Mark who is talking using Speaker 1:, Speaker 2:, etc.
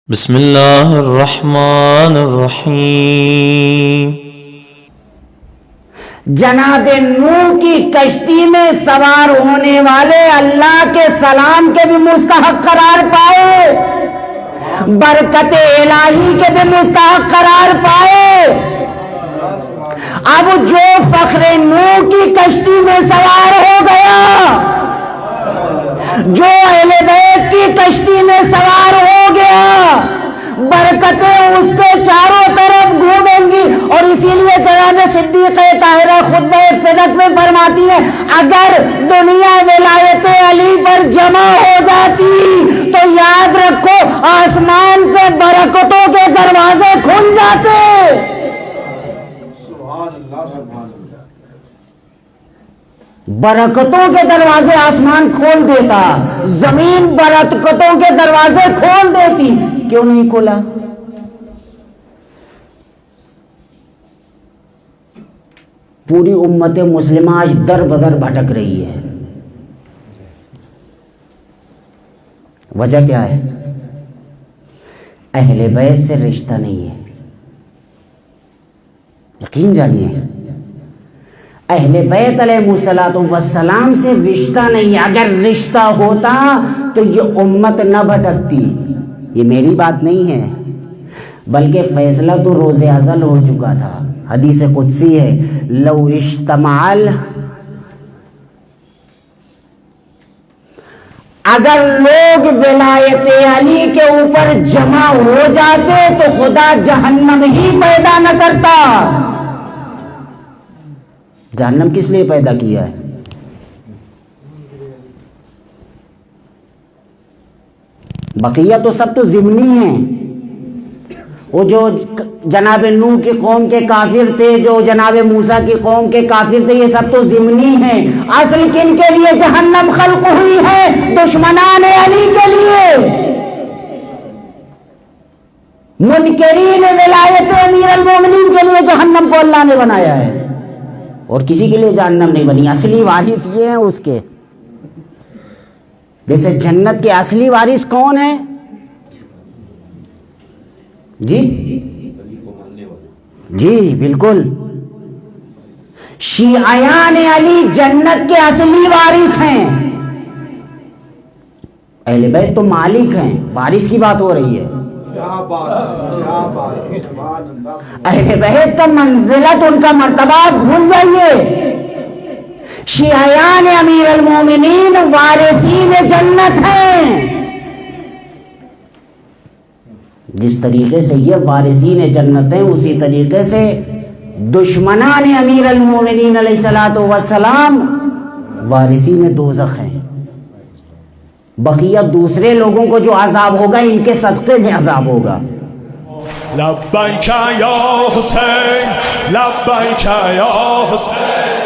Speaker 1: بسم اللہ الرحمن الرحیم۔
Speaker 2: جناب نوح کی کشتی میں سوار ہونے والے اللہ کے سلام کے بھی مستحق قرار پائے، برکت الہی کے بھی مستحق قرار پائے۔ اب جو فخر نوح کی کشتی میں سوار ہو گیا، جو اہل بیت کی کشتی میں سوار ہو گیا، برکتیں اس کے چاروں طرف گھومیں گی۔ اور اسی لیے جناب صدیقہ طاہرہ خطبہ فدق میں فرماتی ہے، اگر دنیا ولایت علی پر جمع ہو جاتی تو یاد رکھو آسمان سے برکتوں کے دروازے کھل جاتے۔ برکتوں کے دروازے آسمان کھول دیتا، زمین برکتوں کے دروازے کھول دیتی، کیوں نہیں کھولا؟ پوری امت مسلمہ آج در بدر بھٹک رہی ہے، وجہ کیا ہے؟ اہل بیت سے رشتہ نہیں ہے۔ یقین جانیے، اہل بیت علیہ السلام سے رشتہ نہیں ہے۔ اگر رشتہ ہوتا تو یہ امت نہ بھٹکتی۔ یہ میری بات نہیں ہے، بلکہ فیصلہ تو روز ازل ہو چکا تھا۔ حدیث قدسی ہے، لو اجتمع، اگر لوگ ولایت علی کے اوپر جمع ہو جاتے تو خدا جہنم ہی پیدا نہ کرتا۔ جہنم کس لیے پیدا کیا ہے؟ بقیہ تو سب تو ضمنی ہیں۔ وہ جو جناب نوح کی قوم کے کافر تھے، جو جناب موسیٰ کی قوم کے کافر تھے، یہ سب تو ضمنی ہیں۔ اصل کن کے لیے جہنم خلق ہوئی ہے؟ دشمنان علی کے لیے، منکرین ولایت امیر المومنین کے لیے جہنم کو اللہ نے بنایا ہے، اور کسی کے لیے جہنم نہیں بنی۔ اصلی وارث یہ ہیں اس کے، جیسے جنت کے اصلی وارث کون ہیں؟ جی بالکل، شیعیان علی جنت کے اصلی وارث ہیں۔ اہل بیت تو مالک ہیں، وارث کی بات ہو رہی ہے۔ اہل بیت کا منزلت، ان کا مرتبہ بھول جائیے۔ شیعیان امیر المومنین وارثین جنت ہیں۔ جس طریقے سے یہ وارثین جنت ہیں، اسی طریقے سے دشمنان امیر المومنین علیہ السلام وارثین دوزخ ہیں۔ بقیہ دوسرے لوگوں کو جو عذاب ہوگا، ان کے صدقے میں عذاب ہوگا۔
Speaker 3: لبیک یا حسین، لبیک یا حسین،